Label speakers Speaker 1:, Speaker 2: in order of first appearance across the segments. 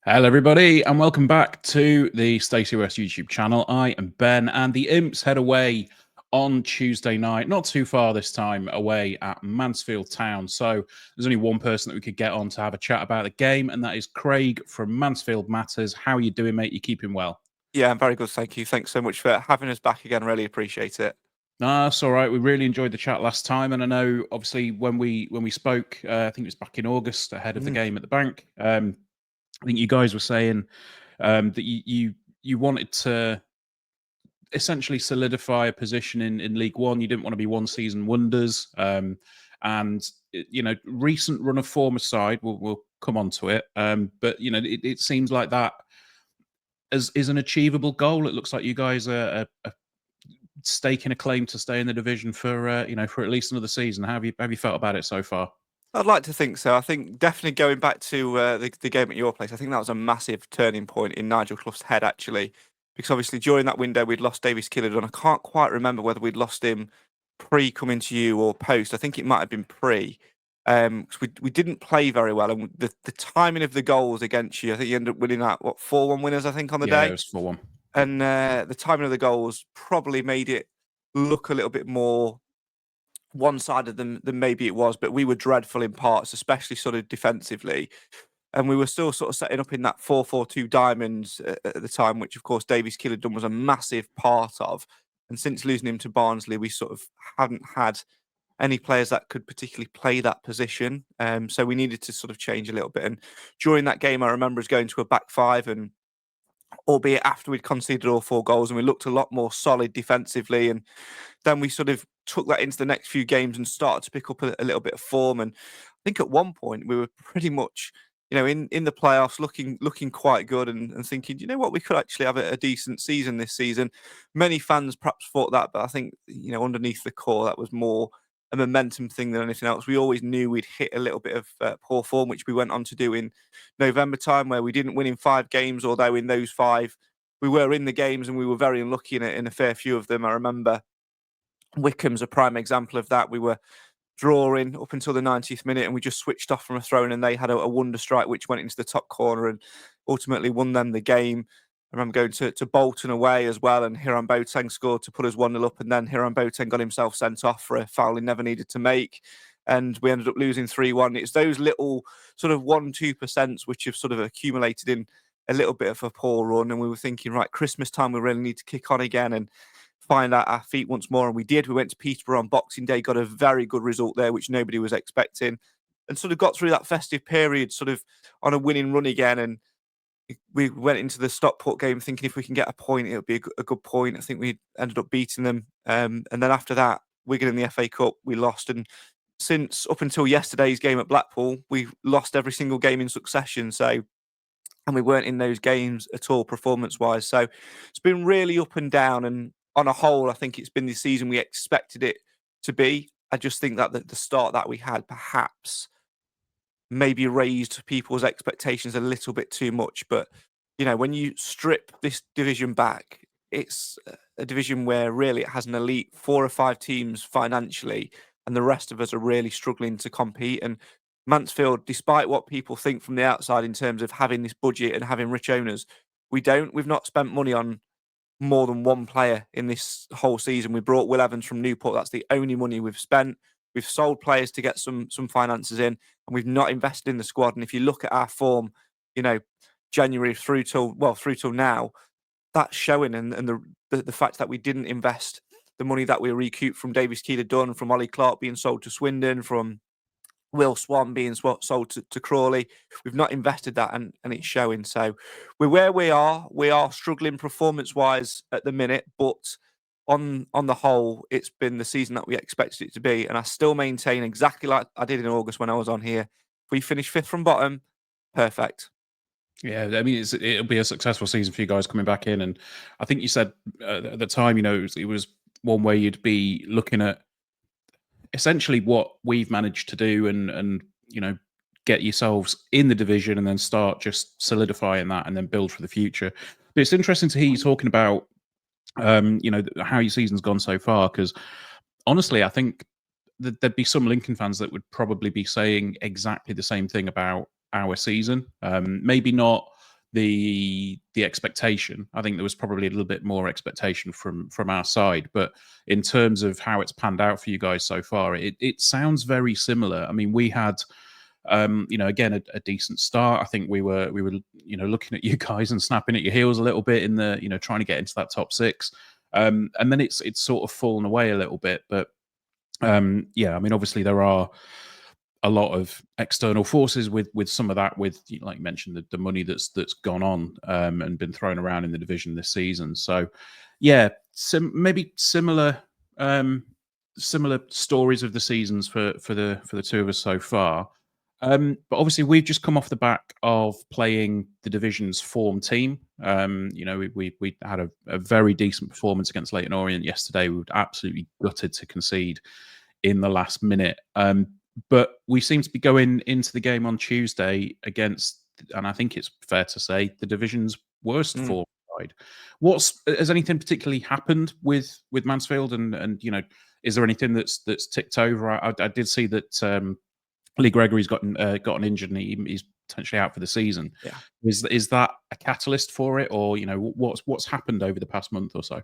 Speaker 1: Hello, everybody, and welcome back to the Stacey West YouTube channel. I am Ben, and the Imps head away on Tuesday night, not too far this time, away at Mansfield Town. So there's only one person that we could get on to have a chat about the game, and that is Craig from Mansfield Matters. How are you doing, mate? You keeping well?
Speaker 2: Yeah, I'm very good, thank you. Thanks so much for having us back again. Really appreciate it.
Speaker 1: No, that's all right. We really enjoyed the chat last time, and I know, obviously, when we spoke, I think it was back in August, ahead of the game at the bank. I think you guys were saying that you wanted to essentially solidify a position in League One. You didn't want to be one season wonders, and recent run of form aside, we'll come on to it. But it seems like that is an achievable goal. It looks like you guys are staking a claim to stay in the division for for at least another season. How have you felt about it so far?
Speaker 2: I'd like to think so. I think definitely going back to the game at your place, I think that was a massive turning point in Nigel Clough's head, actually, because obviously during that window we'd lost Davies Killardon. I can't quite remember whether we'd lost him pre coming to you or post. I think it might have been pre. Because we didn't play very well, and the timing of the goals against you, I think you ended up winning that 4-1 winners, I think, on the day.
Speaker 1: Yeah, it was 4-1.
Speaker 2: And the timing of the goals probably made it look a little bit more one-sided than maybe it was, but we were dreadful in parts, especially sort of defensively. And we were still sort of setting up in that 4-4-2 diamonds at the time, which of course Davies Killardon was a massive part of. And since losing him to Barnsley, we sort of hadn't had any players that could particularly play that position. So we needed to sort of change a little bit. And during that game, I remember us going to a back five, and albeit after we'd conceded all 4 goals, and we looked a lot more solid defensively. And then we sort of took that into the next few games and started to pick up a little bit of form. And I think at one point we were pretty much, in the playoffs, looking quite good, and thinking, you know what, we could actually have a decent season this season. Many fans perhaps thought that, but I think, underneath the core, that was more a momentum thing than anything else. We always knew we'd hit a little bit of poor form, which we went on to do in November time, where we didn't win in 5 games, although in those 5 we were in the games and we were very unlucky in a fair few of them. I remember Wycombe's a prime example of that. We were drawing up until the 90th minute, and we just switched off from a throw-in, and they had a wonder strike which went into the top corner and ultimately won them the game. I remember going to Bolton away as well, and Hiram Boateng scored to put us 1-0 up, and then Hiram Boateng got himself sent off for a foul he never needed to make, and we ended up losing 3-1. It's those little sort of 1-2% which have sort of accumulated in a little bit of a poor run, and we were thinking, right, Christmas time we really need to kick on again and find out our feet once more, and we did. We went to Peterborough on Boxing Day, got a very good result there, which nobody was expecting, and sort of got through that festive period sort of on a winning run again. And we went into the Stockport game thinking if we can get a point, it'll be a good point. I think we ended up beating them. And then after that, Wigan in the FA Cup, we lost. And since up until yesterday's game at Blackpool, we lost every single game in succession. And we weren't in those games at all performance-wise. So it's been really up and down. And on a whole, I think it's been the season we expected it to be. I just think that the start that we had perhaps maybe raised people's expectations a little bit too much. But, when you strip this division back, it's a division where really it has an elite 4 or 5 teams financially, and the rest of us are really struggling to compete. And Mansfield, despite what people think from the outside in terms of having this budget and having rich owners, we've not spent money on more than 1 player in this whole season. We brought Will Evans from Newport. That's the only money we've spent. We've sold players to get some finances in, and we've not invested in the squad. And if you look at our form, January through till now, that's showing. And the fact that we didn't invest the money that we recouped from Davies Killardon, from Ollie Clark being sold to Swindon, from Will Swan being sold to Crawley, we've not invested that, and it's showing. So we're where we are. We are struggling performance-wise at the minute, but on the whole, it's been the season that we expected it to be. And I still maintain, exactly like I did in August when I was on here, if we finish 5th from bottom, perfect.
Speaker 1: Yeah, I mean, it'll be a successful season for you guys coming back in. And I think you said at the time, it was one way you'd be looking at essentially what we've managed to do and get yourselves in the division and then start just solidifying that and then build for the future. But it's interesting to hear you talking about, how your season's gone so far, because honestly, I think there'd be some Lincoln fans that would probably be saying exactly the same thing about our season. Maybe not the expectation. I think there was probably a little bit more expectation from our side, but in terms of how it's panned out for you guys so far, it sounds very similar. I mean, we had again, a decent start. I think we were looking at you guys and snapping at your heels a little bit in the trying to get into that top six, and then it's sort of fallen away a little bit. But I mean, obviously there are a lot of external forces with some of that, with like you mentioned, the money that's gone on and been thrown around in the division this season. So yeah, maybe similar stories of the seasons for the two of us so far. But obviously, we've just come off the back of playing the division's form team. We had a very decent performance against Leyton Orient yesterday. We were absolutely gutted to concede in the last minute. But we seem to be going into the game on Tuesday against, and I think it's fair to say, the division's worst form side. Has anything particularly happened with Mansfield, and is there anything that's ticked over? I did see that Lee Gregory's gotten injured and he's potentially out for the season.
Speaker 2: Yeah.
Speaker 1: Is that a catalyst for it, or what's happened over the past month or so?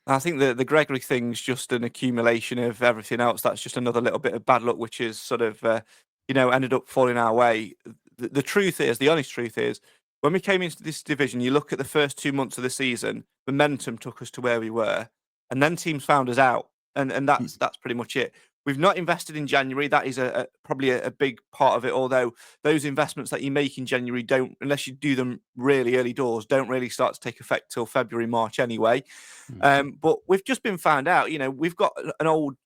Speaker 2: I think the Gregory thing's just an accumulation of everything else. That's just another little bit of bad luck, which is sort of ended up falling our way. The truth is, the honest truth is, when we came into this division, you look at the first 2 months of the season, momentum took us to where we were, and then teams found us out, and that's pretty much it. We've not invested in January. That is probably a big part of it. Although those investments that you make in January don't, unless you do them really early doors, don't really start to take effect till February, March anyway. But we've just been found out. We've got an old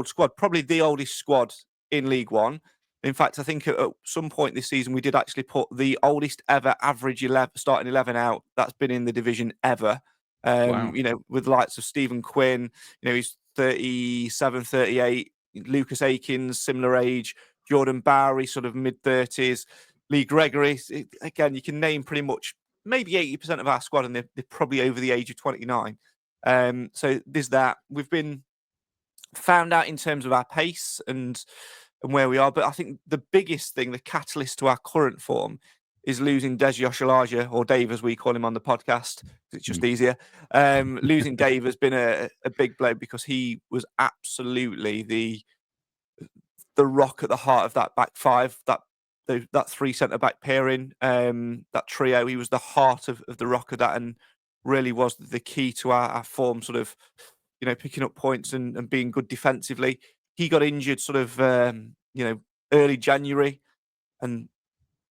Speaker 2: squad, probably the oldest squad in League One. In fact, I think at some point this season we did actually put the oldest ever average starting 11 out that's been in the division ever.
Speaker 1: Wow.
Speaker 2: With the likes of Stephen Quinn, he's 37, 38. Lucas Akins, similar age. Jordan Bowery, sort of mid-30s. Lee Gregory, again, you can name pretty much maybe 80% of our squad, and they're probably over the age of 29. So there's that. We've been found out in terms of our pace and where we are, but I think the biggest thing, the catalyst to our current form, is losing Des Yoshalaja, or Dave as we call him on the podcast. It's just easier. Losing Dave has been a big blow, because he was absolutely the rock at the heart of that back five, that three centre back pairing, that trio. He was the heart of the rock of that, and really was the key to our form, sort of, picking up points and being good defensively. He got injured sort of, early January, and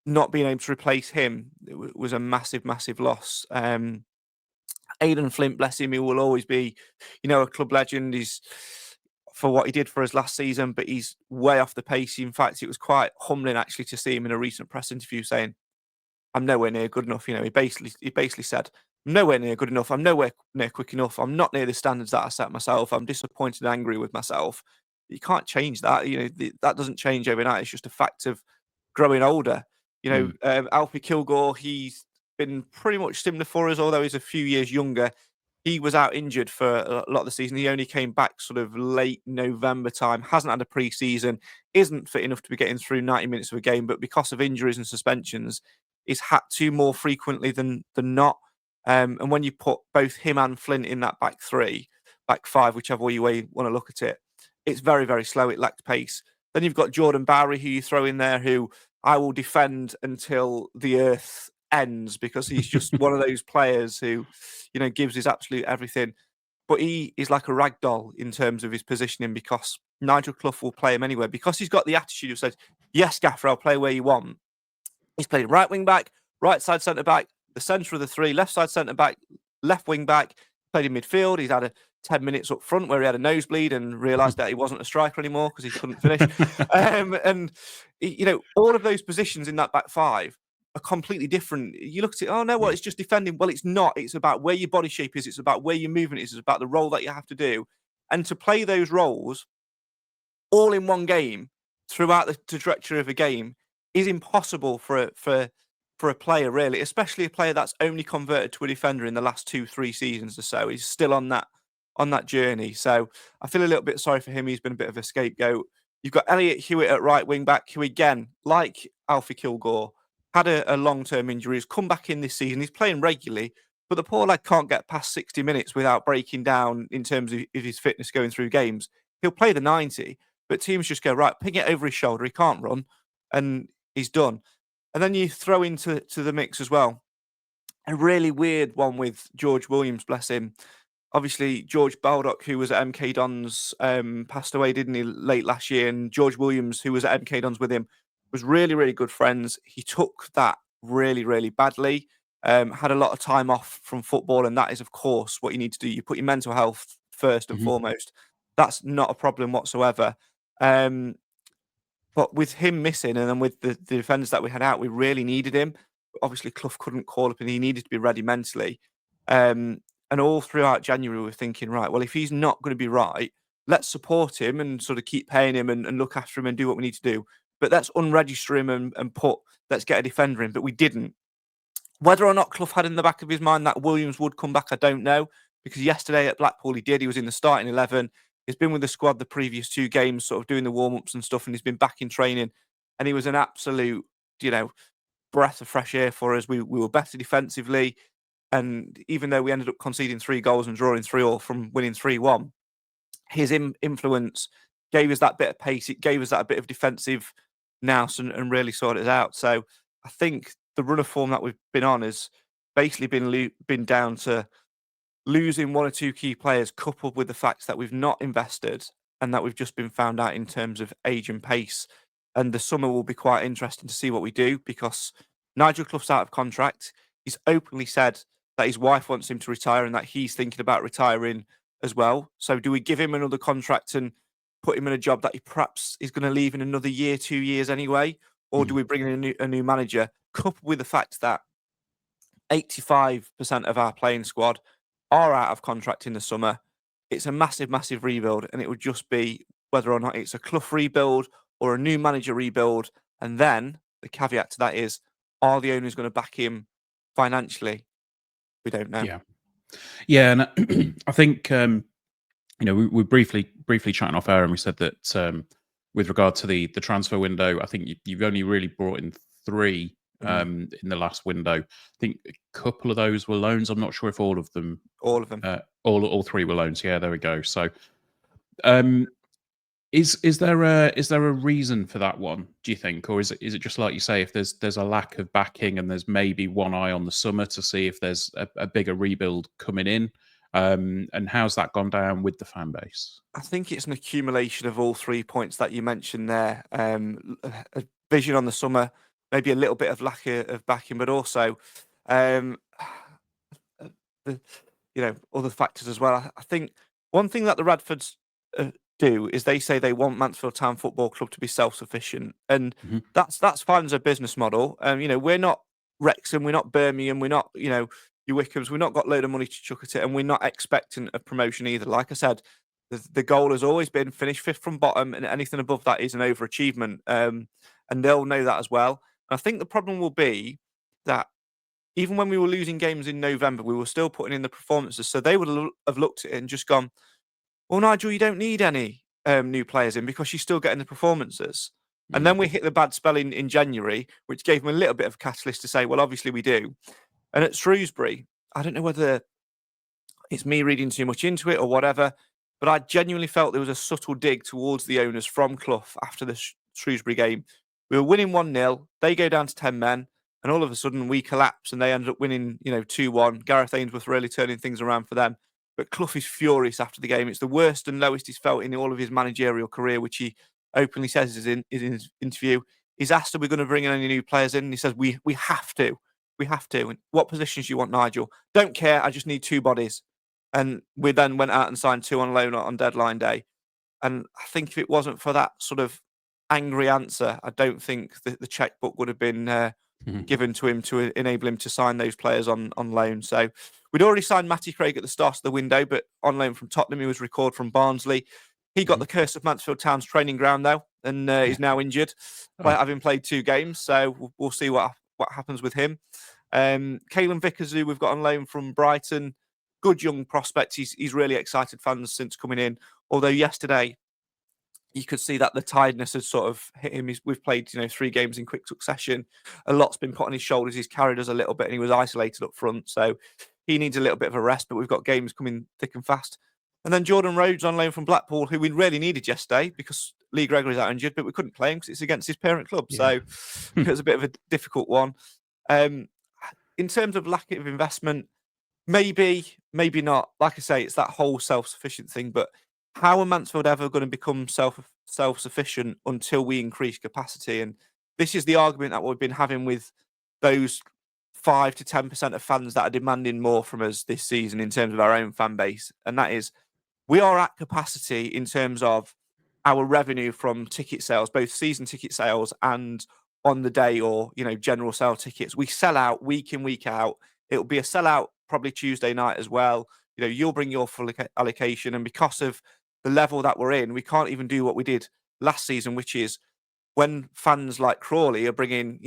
Speaker 2: not being able to replace him was a massive, massive loss. Aidan Flint, bless him, he will always be, a club legend. He's, for what he did for us last season, but he's way off the pace. In fact, it was quite humbling actually to see him in a recent press interview saying, "I'm nowhere near good enough." He basically said, "I'm nowhere near good enough. I'm nowhere near quick enough. I'm not near the standards that I set myself. I'm disappointed and angry with myself." You can't change that. That doesn't change overnight. It's just a fact of growing older. Alfie Kilgore, he's been pretty much similar for us, although he's a few years younger. He was out injured for a lot of the season. He only came back sort of late November time, hasn't had a pre-season, isn't fit enough to be getting through 90 minutes of a game, but because of injuries and suspensions, is had to more frequently than not. And when you put both him and Flint in that back five, whichever way you want to look at it, it's very, very slow. It lacks pace. Then you've got Jordan Bowery, who you throw in there, who I will defend until the earth ends, because he's just one of those players who, gives his absolute everything. But he is like a rag doll in terms of his positioning, because Nigel Clough will play him anywhere, because he's got the attitude of says, "Yes, Gaffer, I'll play where you want." He's played right wing back, right side centre back, the centre of the three, left side centre back, left wing back, played in midfield. He's had 10 minutes up front where he had a nosebleed and realised that he wasn't a striker anymore because he couldn't finish. All of those positions in that back five are completely different. You look at it, oh no, well, it's just defending. Well, it's not. It's about where your body shape is. It's about where your movement is. It's about the role that you have to do. And to play those roles all in one game throughout the trajectory of a game is impossible for a player, really, especially a player that's only converted to a defender in the last 2-3 seasons or so. He's still on that journey. So I feel a little bit sorry for him. He's been a bit of a scapegoat. You've got Elliot Hewitt at right wing back, who again, like Alfie Kilgore, had a long-term injury. He's come back in this season. He's playing regularly, but the poor lad can't get past 60 minutes without breaking down in terms of his fitness going through games. He'll play the 90, but teams just go, right, ping it over his shoulder. He can't run, and he's done. And then you throw into the mix as well a really weird one with George Williams, bless him. Obviously, George Baldock, who was at MK Dons, passed away, didn't he, late last year? And George Williams, who was at MK Dons with him, was really, really good friends. He took that really, really badly. Had a lot of time off from football, and that is, of course, what you need to do. You put your mental health first and foremost. That's not a problem whatsoever. But with him missing, and then with the defenders that we had out, we really needed him. Obviously, Clough couldn't call up, and he needed to be ready mentally. And all throughout January, we were thinking, right, well, if he's not going to be right, let's support him and sort of keep paying him and look after him and do what we need to do. But let's unregister him and let's get a defender in. But we didn't. Whether or not Clough had in the back of his mind that Williams would come back, I don't know. Because yesterday at Blackpool, he did. He was in the starting 11. He's been with the squad the previous 2 games, sort of doing the warm-ups and stuff, and he's been back in training. And he was an absolute, breath of fresh air for us. We were better defensively. And even though we ended up conceding 3 goals and drawing 3-3 from winning 3-1, his influence gave us that bit of pace. It gave us that bit of defensive nous and really sorted it out. So I think the run of form that we've been on has basically been down to losing 1 or 2 key players, coupled with the fact that we've not invested and that we've just been found out in terms of age and pace. And the summer will be quite interesting to see what we do, because Nigel Clough's out of contract. He's openly said that his wife wants him to retire and that he's thinking about retiring as well. So do we give him another contract and put him in a job that he perhaps is going to leave in another year, 2 years anyway? Or do we bring in a new manager, coupled with the fact that 85% of our playing squad are out of contract in the summer? It's a massive, massive rebuild, and it would just be whether or not it's a Clough rebuild or a new manager rebuild. And then the caveat to that is, are the owners going to back him financially? We don't know.
Speaker 1: Yeah, and I think we briefly chatting off air, and we said that with regard to the transfer window, I think you've only really brought in 3 in the last window. I think a couple of those were loans. I'm not sure if all of them.
Speaker 2: All of them.
Speaker 1: All 3 were loans. Yeah, there we go. So, is there a reason for that one, do you think, or is it just like you say, if there's a lack of backing and there's maybe one eye on the summer to see if there's a bigger rebuild coming in, and how's that gone down with the fan base?
Speaker 2: I think it's an accumulation of all 3 points that you mentioned there. A vision on the summer, maybe a little bit of lack of backing, but also other factors as well. I think one thing that the Radfords do is they say they want Mansfield Town Football Club to be self-sufficient, and that's fine as a business model. We're not Wrexham, we're not Birmingham, we're not your Wickhams. We've not got a load of money to chuck at it, and we're not expecting a promotion either. Like I said, the goal has always been finish 5th from bottom, and anything above that is an overachievement. And they'll know that as well. And I think the problem will be that even when we were losing games in November, we were still putting in the performances. So they would have looked at it and just gone, well, Nigel, you don't need any new players in because you're still getting the performances. And then we hit the bad spell in January, which gave them a little bit of a catalyst to say, well, obviously we do. And at Shrewsbury, I don't know whether it's me reading too much into it or whatever, but I genuinely felt there was a subtle dig towards the owners from Clough after the Shrewsbury game. We were winning 1-0, they go down to 10 men, and all of a sudden we collapse and they ended up winning, 2-1. Gareth Ainsworth really turning things around for them. But Clough is furious after the game. It's the worst and lowest he's felt in all of his managerial career, which he openly says is in his interview. He's asked, are we going to bring in any new players in? And he says, we have to. We have to. And what positions do you want, Nigel? Don't care. I just need 2 bodies. And we then went out and signed 2 on loan on deadline day. And I think if it wasn't for that sort of angry answer, I don't think the checkbook would have been given to him to enable him to sign those players on loan. So we'd already signed Matty Craig at the start of the window, but on loan from Tottenham. He was recalled from Barnsley. He got the curse of Mansfield Town's training ground though, and he's now injured, having played 2 games. So we'll see what happens with him. Caelan Vickers, who we've got on loan from Brighton, good young prospect. He's really excited fans since coming in. Although yesterday, you could see that the tiredness had sort of hit him. We've played 3 games in quick succession. A lot's been put on his shoulders. He's carried us a little bit, and he was isolated up front. So he needs a little bit of a rest. But we've got games coming thick and fast. And then Jordan Rhodes on loan from Blackpool, who we really needed yesterday because Lee Gregory's out injured, but we couldn't play him because it's against his parent club.
Speaker 1: Yeah.
Speaker 2: So it was a bit of a difficult one. In terms of lack of investment, maybe not. Like I say, it's that whole self-sufficient thing. But how are Mansfield ever going to become self-sufficient until we increase capacity? And this is the argument that we've been having with those 5 to 10% of fans that are demanding more from us this season in terms of our own fan base. And that is, we are at capacity in terms of our revenue from ticket sales, both season ticket sales and on the day or, general sale tickets. We sell out week in, week out. It'll be a sellout probably Tuesday night as well. You'll bring your full allocation. And because of the level that we're in, we can't even do what we did last season, which is when fans like Crawley are bringing,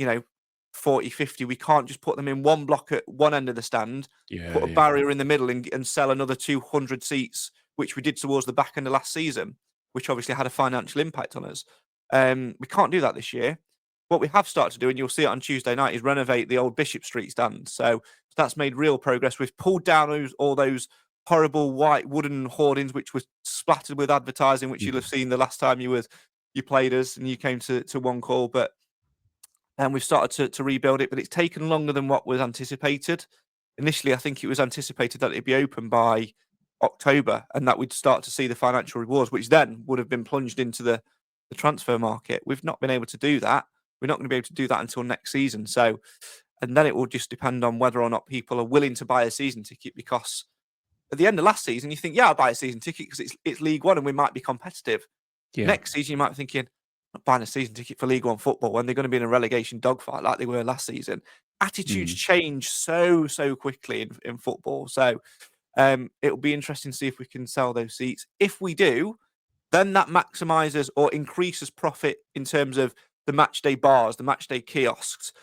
Speaker 2: 40, 50, we can't just put them in one block at one end of the stand, put a barrier in the middle and sell another 200 seats, which we did towards the back end of last season, which obviously had a financial impact on us. We can't do that this year. What we have started to do, and you'll see it on Tuesday night, is renovate the old Bishop Street stand. So that's made real progress. We've pulled down all those horrible white wooden hoardings, which was splattered with advertising, which you'll have seen the last time you played us and you came to One Call. And we've started to rebuild it, but it's taken longer than what was anticipated. Initially, I think it was anticipated that it'd be open by October and that we'd start to see the financial rewards, which then would have been plunged into the transfer market. We've not been able to do that. We're not going to be able to do that until next season. So, and then it will just depend on whether or not people are willing to buy a season ticket, because at the end of last season, you think, yeah, I'll buy a season ticket because it's League One and we might be competitive. Yeah. Next season, you might be thinking, I'm not buying a season ticket for League One football when they're going to be in a relegation dogfight like they were last season. Attitudes change so quickly in football. So it'll be interesting to see if we can sell those seats. If we do, then that maximizes or increases profit in terms of the match day bars, the match day kiosks,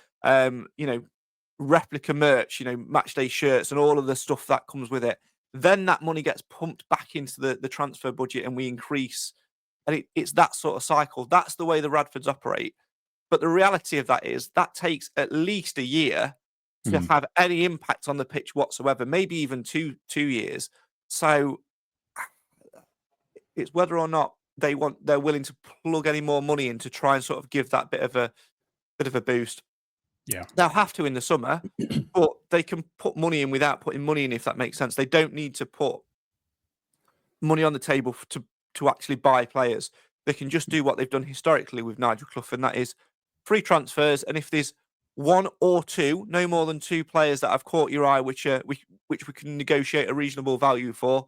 Speaker 2: replica merch, match day shirts and all of the stuff that comes with it. Then that money gets pumped back into the transfer budget and we increase. And it's that sort of cycle. That's the way the Radfords operate. But the reality of that is that takes at least a year to have any impact on the pitch whatsoever, maybe even two years. So it's whether or not they're willing to plug any more money in to try and sort of give that bit of a boost.
Speaker 1: Yeah.
Speaker 2: They'll have to in the summer, but they can put money in without putting money in, if that makes sense. They don't need to put money on the table to actually buy players. They can just do what they've done historically with Nigel Clough, and that is free transfers. And if there's one or two, no more than 2 players that have caught your eye, which we can negotiate a reasonable value for,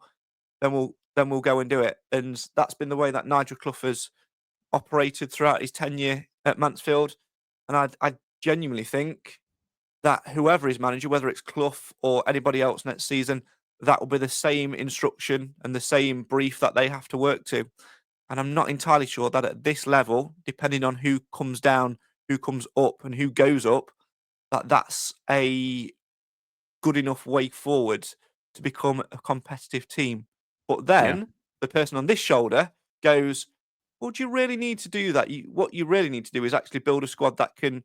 Speaker 2: then we'll go and do it. And that's been the way that Nigel Clough has operated throughout his tenure at Mansfield. And I genuinely think that whoever is manager, whether it's Clough or anybody else next season, that will be the same instruction and the same brief that they have to work to. And I'm not entirely sure that at this level, depending on who comes down, who comes up and who goes up, that's a good enough way forward to become a competitive team. But then the person on this shoulder goes, well, do you really need to do that? What you really need to do is actually build a squad that can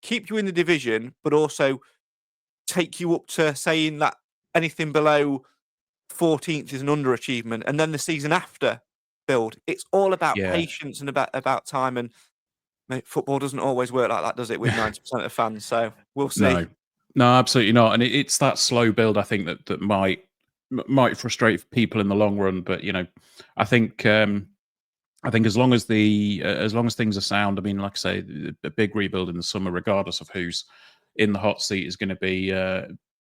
Speaker 2: keep you in the division, but also take you up to saying that anything below 14th is an underachievement. And then the season after build. It's all about patience and about time. And mate, football doesn't always work like that, does it, with 90% of fans? So we'll see.
Speaker 1: No, absolutely not. And it's that slow build, I think, that might frustrate people in the long run. But I think as long as things are sound, I mean, like I say, a big rebuild in the summer, regardless of who's in the hot seat, is going to be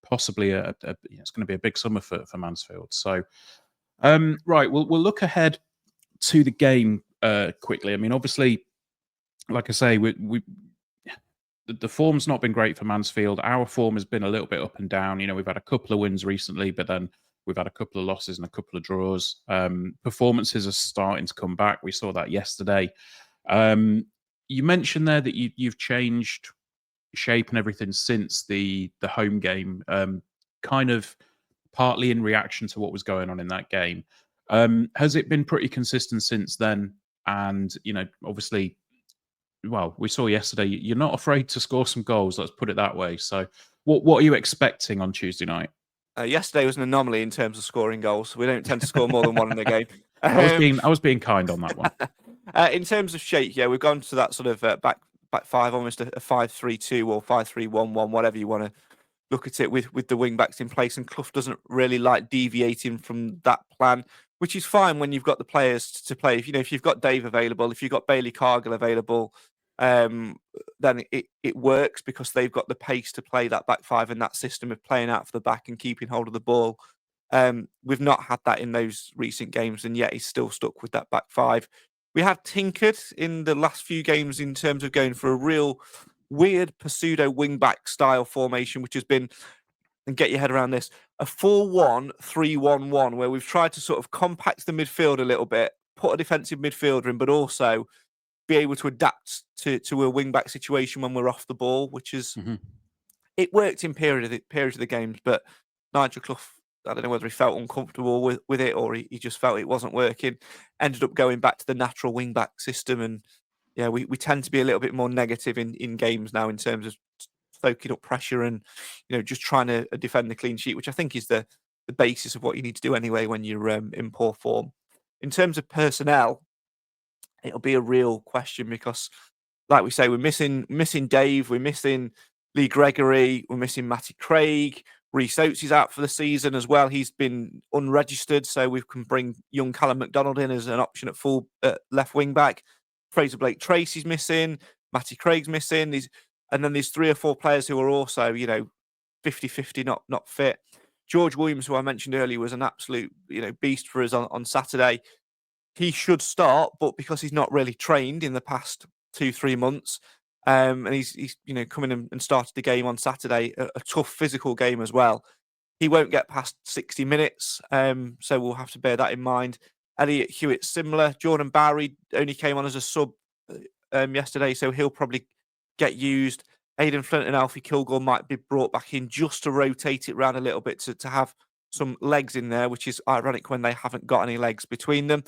Speaker 1: possibly it's going to be a big summer for Mansfield. So, right, we'll look ahead to the game quickly. I mean, obviously, like I say, the form's not been great for Mansfield. Our form has been a little bit up and down. We've had a couple of wins recently, but then We've had a couple of losses and a couple of draws. Performances are starting to come back. We saw that yesterday. You mentioned there that you've changed shape and everything since the home game, kind of partly in reaction to what was going on in that game. Has it been pretty consistent since then? And obviously, well, we saw yesterday you're not afraid to score some goals. Let's put it that way. So, what are you expecting on Tuesday night?
Speaker 2: Yesterday was an anomaly in terms of scoring goals. We don't tend to score more than one in the game.
Speaker 1: I was being kind on that one.
Speaker 2: In terms of shape, yeah, we've gone to that sort of back five, almost a 5-3-2 or 5-3-1-1, whatever you want to look at it, with the wing backs in place. And Clough doesn't really like deviating from that plan, which is fine when you've got the players to play. If you've got Dave available, if you've got Bailey Cargill available, then it works because they've got the pace to play that back five and that system of playing out for the back and keeping hold of the ball. We've not had that in those recent games, and yet he's still stuck with that back five. We have tinkered in the last few games in terms of going for a real weird pseudo wing-back style formation, which has been, and get your head around this, a 4-1-3-1-1, where we've tried to sort of compact the midfield a little bit, put a defensive midfielder in, but also be able to adapt to a wing-back situation when we're off the ball, which is, it worked in period of the games, but Nigel Clough, I don't know whether he felt uncomfortable with it or he just felt it wasn't working, ended up going back to the natural wing-back system. And yeah, we tend to be a little bit more negative in games now in terms of soaking up pressure and just trying to defend the clean sheet, which I think is the basis of what you need to do anyway when you're in poor form. In terms of personnel, it'll be a real question because, like we say, we're missing Dave, we're missing Lee Gregory, we're missing Matty Craig. Rhys Oates is out for the season as well. He's been unregistered, so we can bring young Callum McDonald in as an option at left wing back. Fraser Blake Tracy's missing, Matty Craig's missing. And then there's 3 or 4 players who are also 50-50 not fit. George Williams, who I mentioned earlier, was an absolute beast for us on Saturday. He should start, but because he's not really trained in the past 2-3 months, and he's come in and started the game on Saturday, a tough physical game as well. He won't get past 60 minutes, so we'll have to bear that in mind. Elliot Hewitt, similar. Jordan Bowery only came on as a sub yesterday, so he'll probably get used. Aidan Flint and Alfie Kilgore might be brought back in just to rotate it around a little bit to have some legs in there, which is ironic when they haven't got any legs between them.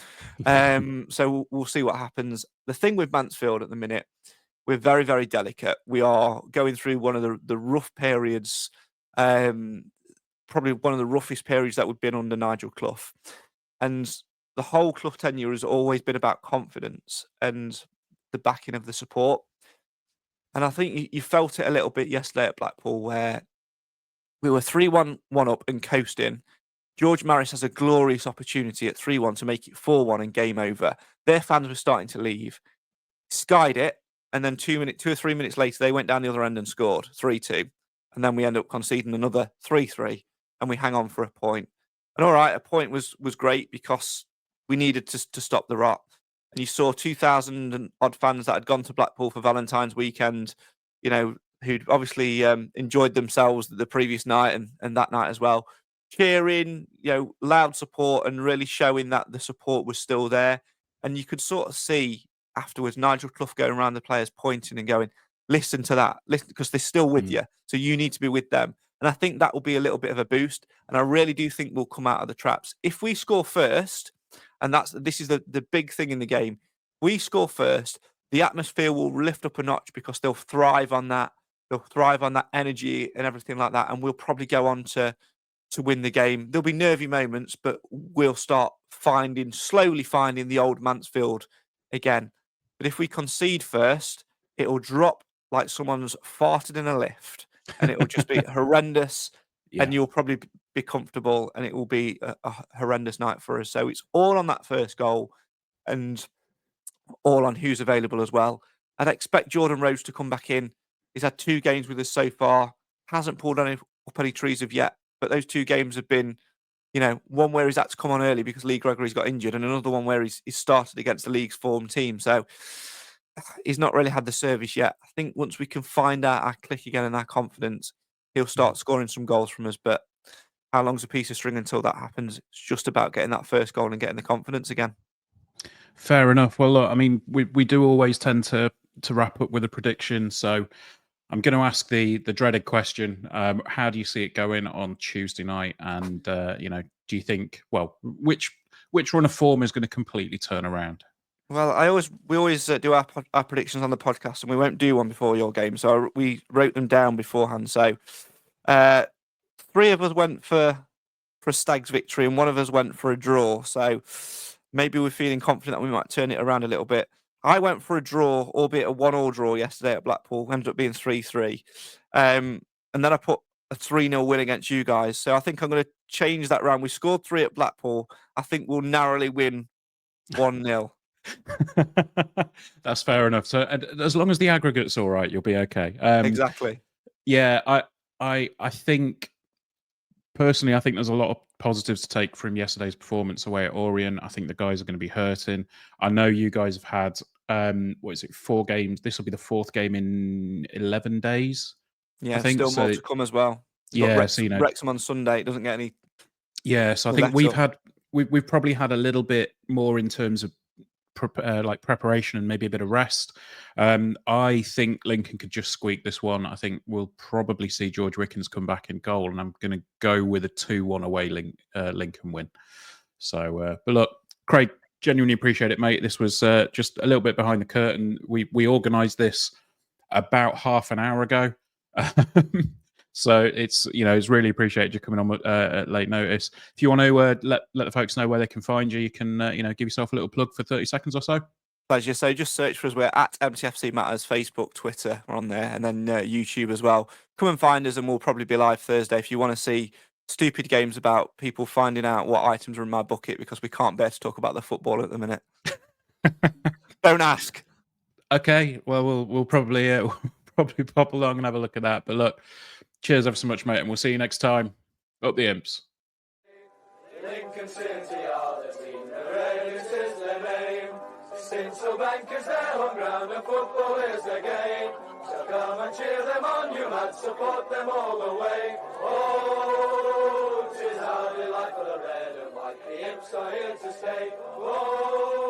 Speaker 2: So we'll see what happens. The thing with Mansfield at the minute, we're very, very delicate. We are going through one of the rough periods, probably one of the roughest periods that we've been under Nigel Clough. And the whole Clough tenure has always been about confidence and the backing of the support. And I think you felt it a little bit yesterday at Blackpool, where we were 3-1 up and coasting. George Maris has a glorious opportunity at 3-1 to make it 4-1 and game over. Their fans were starting to leave. Skied it, and then 2 or 3 minutes later, they went down the other end and scored 3-2. And then we end up conceding another 3-3, and we hang on for a point. And all right, a point was great because we needed to stop the rot. And you saw 2,000 and odd fans that had gone to Blackpool for Valentine's weekend, who'd obviously enjoyed themselves the previous night and that night as well, cheering, loud support and really showing that the support was still there. And you could sort of see afterwards Nigel Clough going around the players pointing and going, listen to that, listen, because they're still with you. So you need to be with them. And I think that will be a little bit of a boost. And I really do think we'll come out of the traps. If we score first, and this is the big thing in the game, we score first, the atmosphere will lift up a notch because they'll thrive on that. They'll thrive on that energy and everything like that. And we'll probably go on to win the game. There'll be nervy moments, but we'll start slowly finding the old Mansfield again. But if we concede first, it'll drop like someone's farted in a lift, and it will just be horrendous. And you'll probably be comfortable, and it will be a horrendous night for us. So it's all on that first goal and all on who's available as well. I'd expect Jordan Rhodes to come back in. He's had 2 games with us so far. Hasn't pulled up any trees of yet, but those 2 games have been, one where he's had to come on early because Lee Gregory's got injured, and another one where he's started against the league's form team. So he's not really had the service yet. I think once we can find out our click again and our confidence, he'll start scoring some goals from us. But how long's a piece of string until that happens? It's just about getting that first goal and getting the confidence again.
Speaker 1: Fair enough. Well, look, I mean, we do always tend to wrap up with a prediction, so I'm going to ask the dreaded question. How do you see it going on Tuesday night? And do you think, well, which run of form is going to completely turn around?
Speaker 2: Well, we always do our predictions on the podcast, and we won't do one before your game. So we wrote them down beforehand. So three of us went for a Stags victory, and one of us went for a draw. So maybe we're feeling confident that we might turn it around a little bit. I went for a draw, albeit a 1-1 draw yesterday at Blackpool. Ended up being 3-3. And then I put a 3-0 win against you guys. So I think I'm going to change that round. We scored 3 at Blackpool. I think we'll narrowly win 1-0.
Speaker 1: That's fair enough. So as long as the aggregate's all right, you'll be okay.
Speaker 2: Exactly.
Speaker 1: Yeah, I think personally, I think there's a lot of positives to take from yesterday's performance away at Orient. I think the guys are going to be hurting. I know you guys have had 4 games. This will be the 4th game in 11 days.
Speaker 2: Yeah,
Speaker 1: I think
Speaker 2: still more
Speaker 1: so.
Speaker 2: to come as well.
Speaker 1: Yeah,
Speaker 2: Wrexham on Sunday. It doesn't get any.
Speaker 1: Yeah, so I think we've probably had a little bit more in terms of preparation and maybe a bit of rest. I think Lincoln could just squeak this one. I think we'll probably see George Wickens come back in goal, and I'm going to go with a 2-1 away Lincoln win. So, but look, Craig, genuinely appreciate it, mate. This was just a little bit behind the curtain. We organised this about half an hour ago. So it's really appreciated you coming on at late notice. If you want to let the folks know where they can find you, you can give yourself a little plug for 30 seconds or so.
Speaker 2: Pleasure. So just search for us. We're at MTFC Matters, Facebook, Twitter, we're on there, and then YouTube as well. Come and find us, and we'll probably be live Thursday if you want to see stupid games about people finding out what items are in my bucket, because we can't bear to talk about the football at the minute. Don't ask.
Speaker 1: Okay, well we'll probably pop along and have a look at that. But look, cheers ever so much, mate, and we'll see you next time. Up the Imps.
Speaker 3: Lincoln City are the team, the greatest is their name. Since the bankers their home ground and football is their game. So come and cheer them on, you mad, support them all the way. Oh, 'tis our delight for the red and white, the Imps are here to stay. Oh,